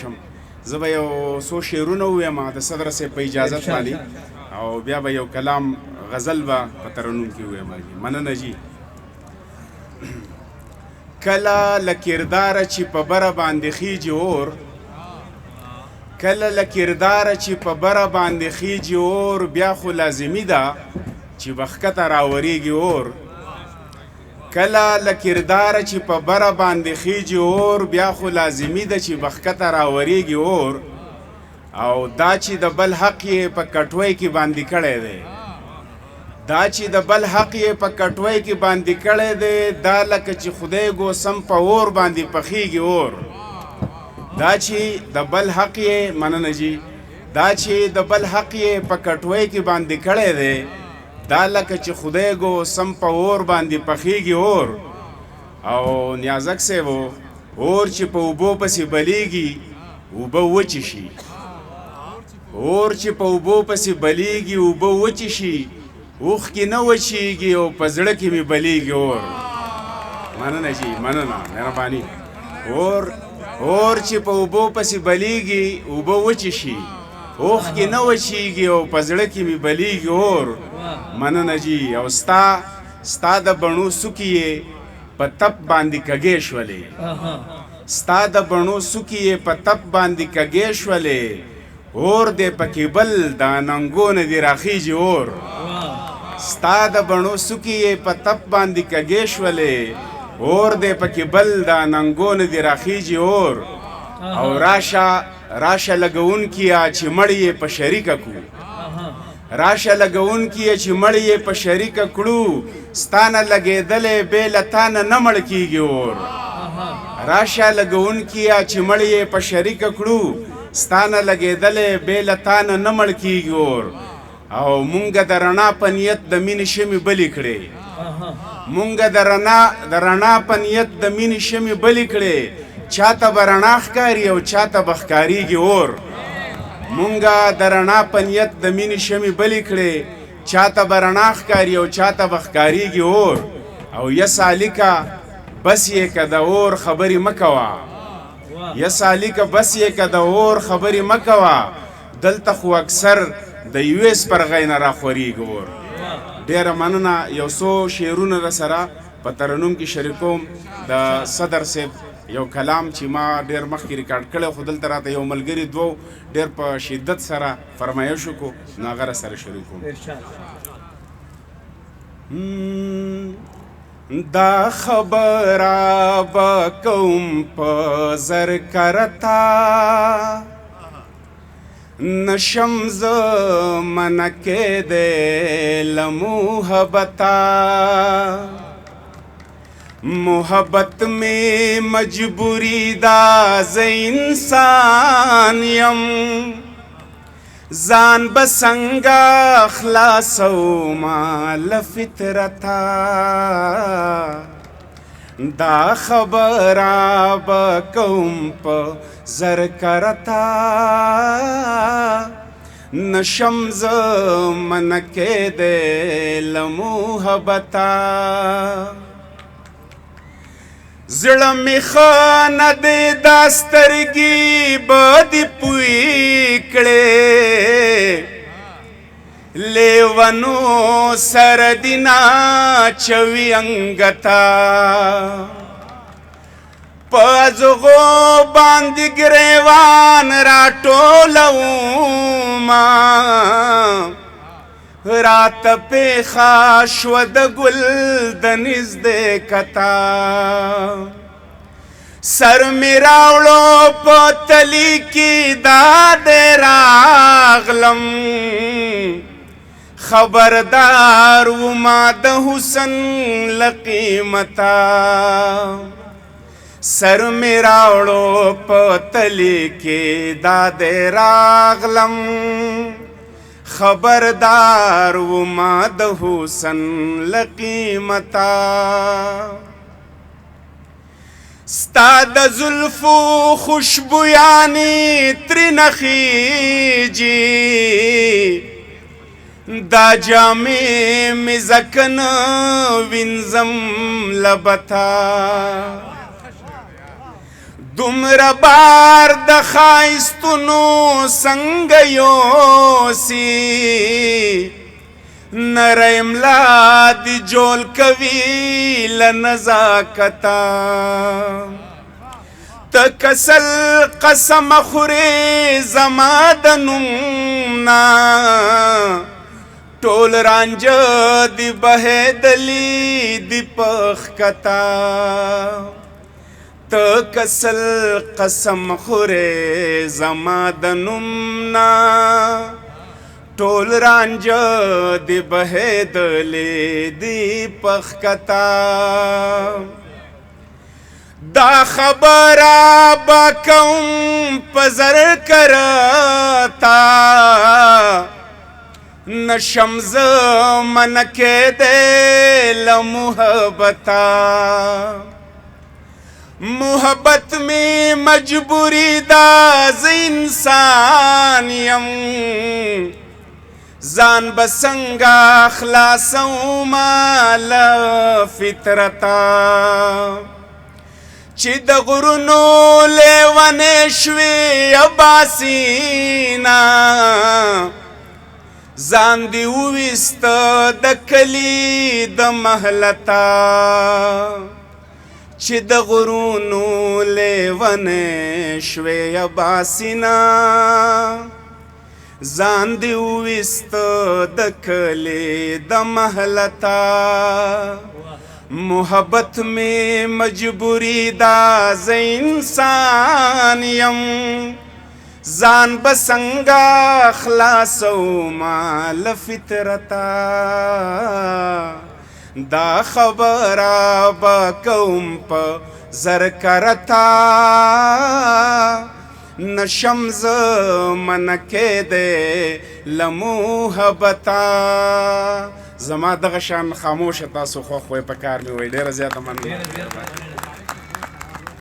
شم زه به یو څو شعرونه ووایم د صدر صاحب په اجازت باندې او بیا به یو کلام غزل به په ترنم کې ووایم. مننه جي. کله له کرداره چې په بره باندې خیجي اور، کله له کرداره چې په بره باندې خیجي اور، بیا خو لازمي ده چې بخکته راورېږي اور. کله له کرداره چې په بره باندې خیجي اور، بیا خو لازمي ده چې بخکته راورېږي اور. او دا چې د بل حق یې په کټوۍ کې باندې کړی دی، دا چې د بل حق یې په کټوۍ کې باندې کړی دی، دا لکه چې خدای ګوسم په اور باندې پخیږي اور. دا چې د بل حق یې مننه جي، دا چې د بل حق یې په کټوۍ کې باندې کړی دی، دا لکه چې خدای ګوسم په اور باندې پخیږي اور. او نیازک صاحب اور چې په اوبو پسې بلیږي اوبه وچې شي، اور چې په اوبو پسې بلیږي اوبه وچې شي، اوښکې نه وچېږي او په زړه کې مې بلیږي اور. مننه جي، مننه، مهرباني. اور چې په اوبو پسې بلیږي اوبه وچې شي، اوښکې نه وچېږي او په زړه کې مې بلیږي اور. مننه جي. او ستا د بڼو سوکې یې په تپ باندې کږې شولې، ستا د بڼو سوکې یې په تپ باندې کږې شولې، اور دې پکې بل د ننګو نه دې راخیږي اور. ستا د بڼو سوکې یې په تپ باندې کږې شولې، اور دې پکې بل د ننګو نه دې راخیږي اور. او راشه لګونکیه چې مړ یې په شریکه کړو، راشه لګونکیه چې مړ یې په شریکه کړو، ستانه لګېدلې بې له تانه نه مړ کېږي اور. راشه لګونکیه چې مړ یې په شریکه کړو، ستانه لګېدلې بې له تانه نه مړ کېږي اور. او مونږه د رڼا په نیت د مینې شمې بلې کړې، مونږه د رڼا په نیت د مینې شمې بلې کړې، چاته به رڼا ښکاري او چاته به ښکارېږي اور. مونږه د رڼا په نیت د مینې شمې بلې کړې، چاته به رڼا ښکاري او چاته به ښکارېږي اور. او یا سالکه بس یې که د اور خبرې مه کوه، یا سالکه بس یې که د اور خبرې مه کوه، دلته خو اکثر د یوې سپرغۍ نه راخورېږي اور. ډېره مننه. یو څو شعرونه در سره په ترنم کې شریکوم. د صدر صاحب یو کلام چې ما ډېر مخکې ریکارډ کړی، خو دلته راته یو ملګري دوو ډېر په شدت سره فرمایش وکړو، نو هغه را سره شریکوم. دا خبره به کوم په زر کرتا، نشم زه منع کېدی له محبته، محبت میں مجبوری دا زه انسان یم، ځان به څنګه خلاصومه له فطرته، دا خبره به کوم په زر کرتا، نشم زه منع کېدی له محبته. زړه مې ښه نه دی دا سترګې به دې پوی کړې، لیونو سره دې ناچوي انګته، په ازغو باندې ګریوان راټولومه، راته پېښه شوه د ګل د نږدې کته، سر مې راوړو په تلي کې دادی راغلم، خبردار وما د حسن له قیمته، سر مې راوړو په تلي کې دادی راغلم، خبردار وما د حسن له قیمته. ستا د زلفو خوشبویانې ترېنه خیجي، دا جامې مې ځکه نه وینځم له بته، دومره بار د ښایستونو څنګه یوسي نری املا دې جوړ کوي له نزاکته ته کسل قسم خورې زما د نوم نه ټول رانجه دې بهېدلي دي په ښکته ته کسل قسم خورې زما د نوم نه ټول رانجه دې بهېدلې دي په ښکته دا خبره به کوم په زر کرتا نشم زه منع کېدی له محبته محبت می مجبوری دا ز انسان یم ځان به څنګه خلاصومه له فطرته چې د غرونو لیونې شوې اباسینه ځان دې وویسته د کلي د محلته چې د غرونو لیونې شوې اباسینه ځان دې وویسته د کلي د محلته محبت میں مجبوری دا ز انسان یم ځان به څنګه خلاصومه له فطرته دا خبره به کوم په زر کرتا نشم زه منع کېدی له محبته زما دغه شان خاموشه تاسو خوښ وئ په کار مې وئ ډېره زیاته مننه